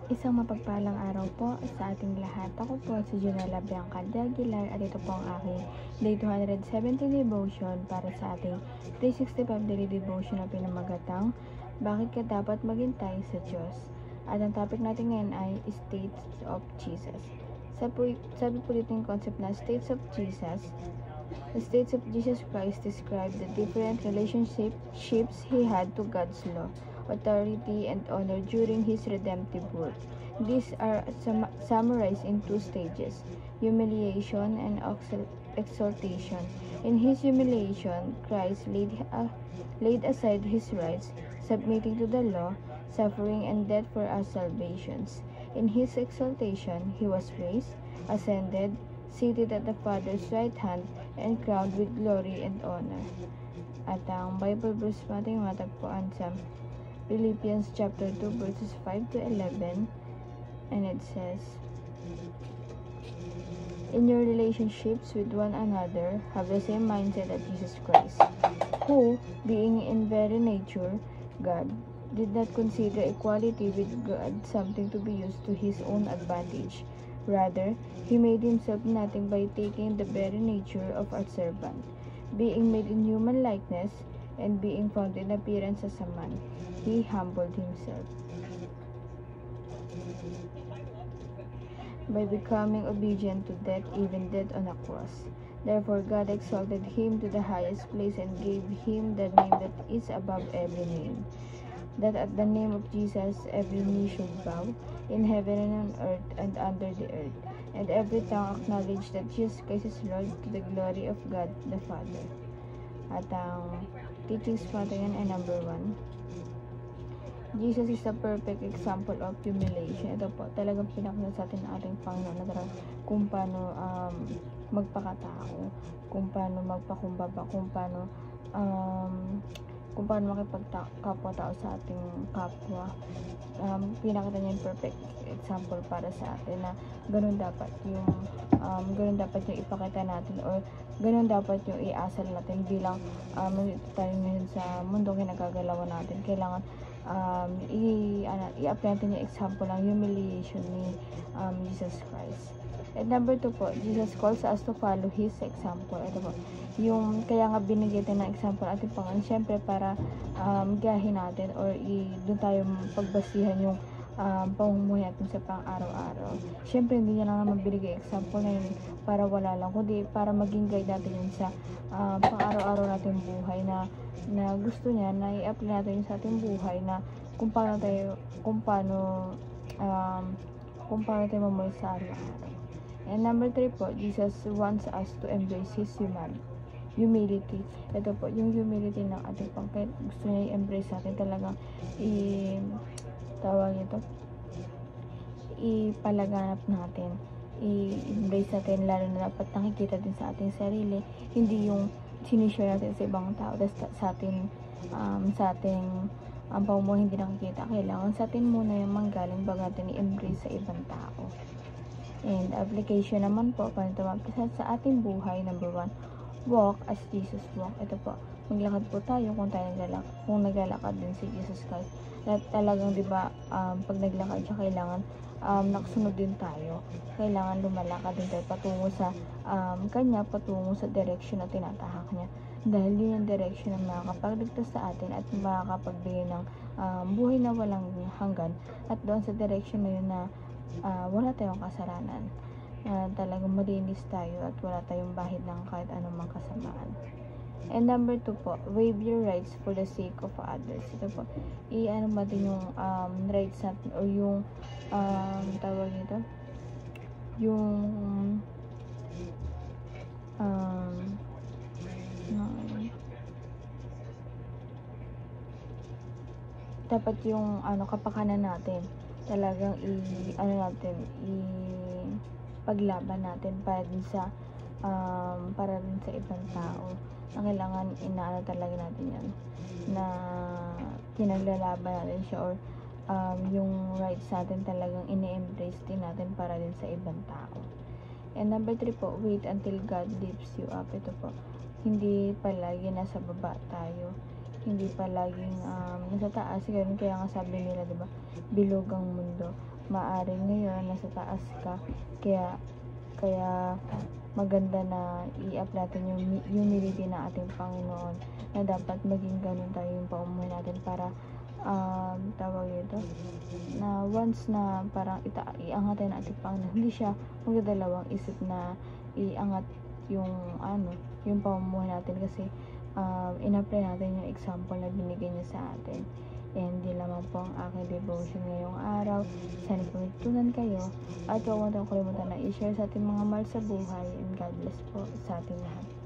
Isang mapagpalang araw po sa ating lahat. Ako po si Junella Bianca de Aguilar at ito po ang aking Day 270 devotion para sa ating 365 daily devotion na pinamagatang Bakit ka dapat maghintay sa Diyos? At ang topic natin ngayon ay States of Jesus. Sabi po dito yung concept na States of Jesus. The states of Jesus Christ describe the different relationships he had to God's law, authority, and honor during his redemptive work. These are summarized in two stages, humiliation and exaltation. In his humiliation, Christ laid aside his rights, submitting to the law, suffering, and death for our salvations. In his exaltation, he was raised, ascended, seated at the Father's right hand, and crowned with glory and honor. At ang Bible verse natin matagpuan sa Philippians chapter 2 verses 5 to 11, and it says, in your relationships with one another, have the same mindset as Jesus Christ, who, being in very nature God, did not consider equality with God something to be used to his own advantage. Rather, he made himself nothing by taking the very nature of a servant, being made in human likeness, and being found in appearance as a man. He humbled himself by becoming obedient to death, even death on a cross. Therefore, God exalted him to the highest place and gave him the name that is above every name, that at the name of Jesus every knee should bow, in heaven and on earth and under the earth, and every tongue acknowledge that Jesus Christ is Lord, to the glory of God the Father. At ang teachings natin ay number 1. Jesus is a perfect example of humiliation. Ito po, talagang pinakita sa atin ang ating Panginoon na kung paano magpakatao, kung paano magpakumbaba, kung paano makipagkapwa-tao sa ating kapwa. Pinakita niya yung perfect example para sa atin na ganun dapat yung ipakita natin, or ganun dapat yung iasal natin bilang tayo ngayon sa mundo kinagagalawan natin. Kailangan i-apply natin yung example ng humiliation ni Jesus Christ. And number 2 po, Jesus calls us to follow his example. Ito po, yung kaya nga binigyan tayo ng example ating Panginoon, syempre para gahin natin or doon tayo pagbasihan yung pamumuhay natin sa pang-araw-araw. Syempre hindi niya lang naman binigay example na yun para wala lang, kundi para maging guide natin yun sa pang-araw-araw natin buhay na gusto niya na i-apply natin sa ating buhay na kung paano tayo mamuhay sa araw-araw. And number 3 po, Jesus wants us to embrace his humility. Ito po, yung humility ng ating Panginoon, gusto niya i-embrace natin talagang ipalaganap natin, i-embrace natin, lalo na dapat nakikita din sa ating sarili, hindi yung sinishare natin sa ibang tao, sa ating ang pamumuhay hindi nakikita. Kailangan sa atin muna yung manggaling bago natin i-embrace sa ibang tao. And application naman po, paano ito mag-isa sa ating buhay. Number 1, walk as Jesus walk. Ito po, maglakad po tayo kung naglalakad din si Jesus Christ. At talagang diba, pag naglakad siya, kailangan nakasunod din tayo. Kailangan lumalakad din tayo patungo sa patungo sa direction na tinatahak niya. Dahil yun yung direction na makakapagligtas sa atin at makakapagbigay ng buhay na walang hanggan. At doon sa direction na yun na wala tayong kasalanan, talagang malinis tayo at wala tayong bahid ng kahit anumang kasamaan. And number 2 po, waive your rights for the sake of others. Ito po, ba din yung rights natin, o yung tawag nito, yung dapat yung kapakanan natin talagang paglaban natin para din sa ibang tao, na kailangan talaga natin yan, na kinaglalaban natin siya, or yung rights natin talagang ini-embrace din natin para din sa ibang tao. And number 3 po, wait until God lifts you up. Ito po, hindi palagi nasa baba tayo, hindi palaging nasa taas. Kaya nga sabi nila, diba, bilog ang mundo. maaaring ngayon nasa taas ka, kaya maganda na i-apply natin yung humility ng ating Panginoon, na dapat maging ganun tayo yung paumuhay natin para tawag ito, na once na parang iangat tayo ng ating Panginoon, hindi siya magdadalawang isip na iangat yung yung pamumuhay natin, kasi in-apply natin yung example na binigay niya sa atin. And di lamang po ang aking devotion ngayong araw. Sana po natutunan kayo at huwag mo kalimutan na i-share sa ating mga mahal sa buhay, and God bless po sa ating lahat.